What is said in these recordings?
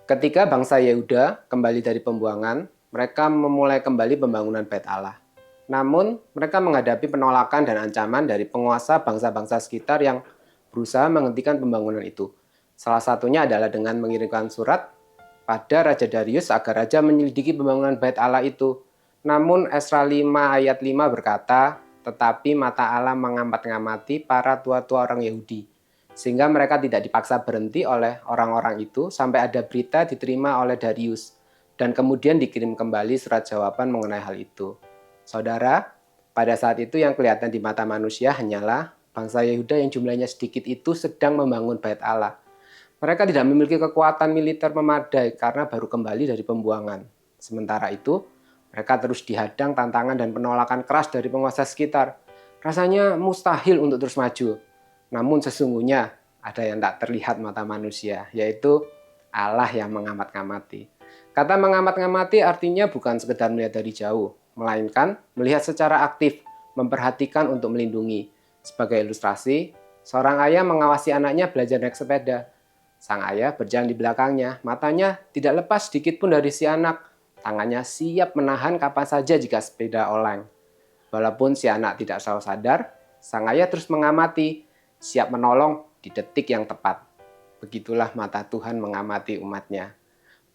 Ketika bangsa Yehuda kembali dari pembuangan, mereka memulai kembali pembangunan Bait Allah. Namun, mereka menghadapi penolakan dan ancaman dari penguasa bangsa-bangsa sekitar yang berusaha menghentikan pembangunan itu. Salah satunya adalah dengan mengirimkan surat pada Raja Darius agar raja menyelidiki pembangunan Bait Allah itu. Namun Esra 5 ayat 5 berkata, tetapi mata Allah mengamati para tua-tua orang Yahudi, sehingga mereka tidak dipaksa berhenti oleh orang-orang itu sampai ada berita diterima oleh Darius, dan kemudian dikirim kembali surat jawaban mengenai hal itu. Saudara, pada saat itu yang kelihatan di mata manusia hanyalah bangsa Yehuda yang jumlahnya sedikit itu sedang membangun Bait Allah. Mereka tidak memiliki kekuatan militer memadai karena baru kembali dari pembuangan. Sementara itu, mereka terus dihadang tantangan dan penolakan keras dari penguasa sekitar. Rasanya mustahil untuk terus maju. Namun sesungguhnya ada yang tak terlihat mata manusia, yaitu Allah yang mengamat-ngamati. Kata mengamat-ngamati artinya bukan sekedar melihat dari jauh, melainkan melihat secara aktif, memperhatikan untuk melindungi. Sebagai ilustrasi, seorang ayah mengawasi anaknya belajar naik sepeda. Sang ayah berjalan di belakangnya, matanya tidak lepas sedikit pun dari si anak. Tangannya siap menahan kapan saja jika sepeda oleng. Walaupun si anak tidak selalu sadar, sang ayah terus mengamati, siap menolong di detik yang tepat. Begitulah mata Tuhan mengamati umatnya.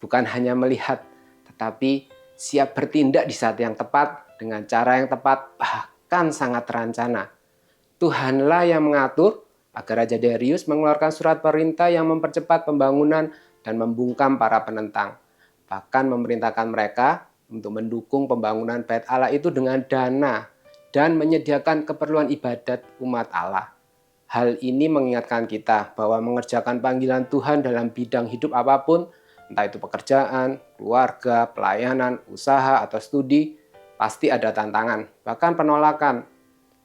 Bukan hanya melihat, tetapi siap bertindak di saat yang tepat, dengan cara yang tepat, bahkan sangat terencana. Tuhanlah yang mengatur agar Raja Darius mengeluarkan surat perintah yang mempercepat pembangunan dan membungkam para penentang. Bahkan memerintahkan mereka untuk mendukung pembangunan Bait Allah itu dengan dana dan menyediakan keperluan ibadat umat Allah. Hal ini mengingatkan kita bahwa mengerjakan panggilan Tuhan dalam bidang hidup apapun, entah itu pekerjaan, keluarga, pelayanan, usaha, atau studi, pasti ada tantangan, bahkan penolakan.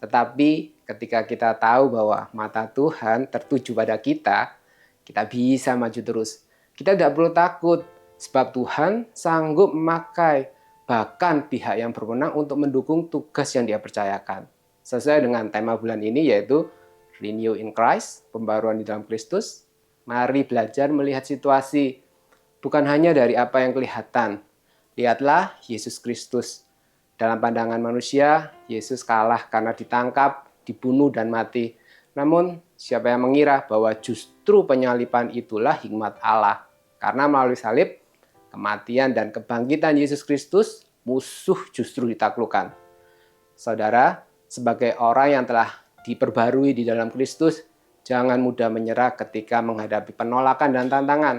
Tetapi ketika kita tahu bahwa mata Tuhan tertuju pada kita bisa maju terus. Kita tidak perlu takut, sebab Tuhan sanggup memakai bahkan pihak yang berwenang untuk mendukung tugas yang Dia percayakan. Sesuai dengan tema bulan ini, yaitu Renew in Christ, pembaruan di dalam Kristus. Mari belajar melihat situasi bukan hanya dari apa yang kelihatan. Lihatlah Yesus Kristus. Dalam pandangan manusia, Yesus kalah karena ditangkap, dibunuh, dan mati. Namun, siapa yang mengira bahwa justru penyaliban itulah hikmat Allah? Karena melalui salib, kematian dan kebangkitan Yesus Kristus, musuh justru ditaklukkan. Saudara, sebagai orang yang telah diperbarui di dalam Kristus, jangan mudah menyerah ketika menghadapi penolakan dan tantangan.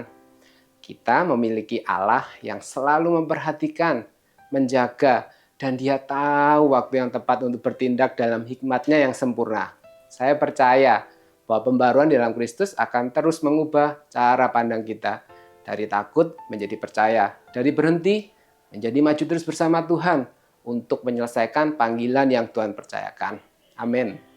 Kita memiliki Allah yang selalu memperhatikan, menjaga, dan Dia tahu waktu yang tepat untuk bertindak dalam hikmat-Nya yang sempurna. Saya percaya bahwa pembaruan di dalam Kristus akan terus mengubah cara pandang kita dari takut menjadi percaya, dari berhenti menjadi maju terus bersama Tuhan untuk menyelesaikan panggilan yang Tuhan percayakan. Amin.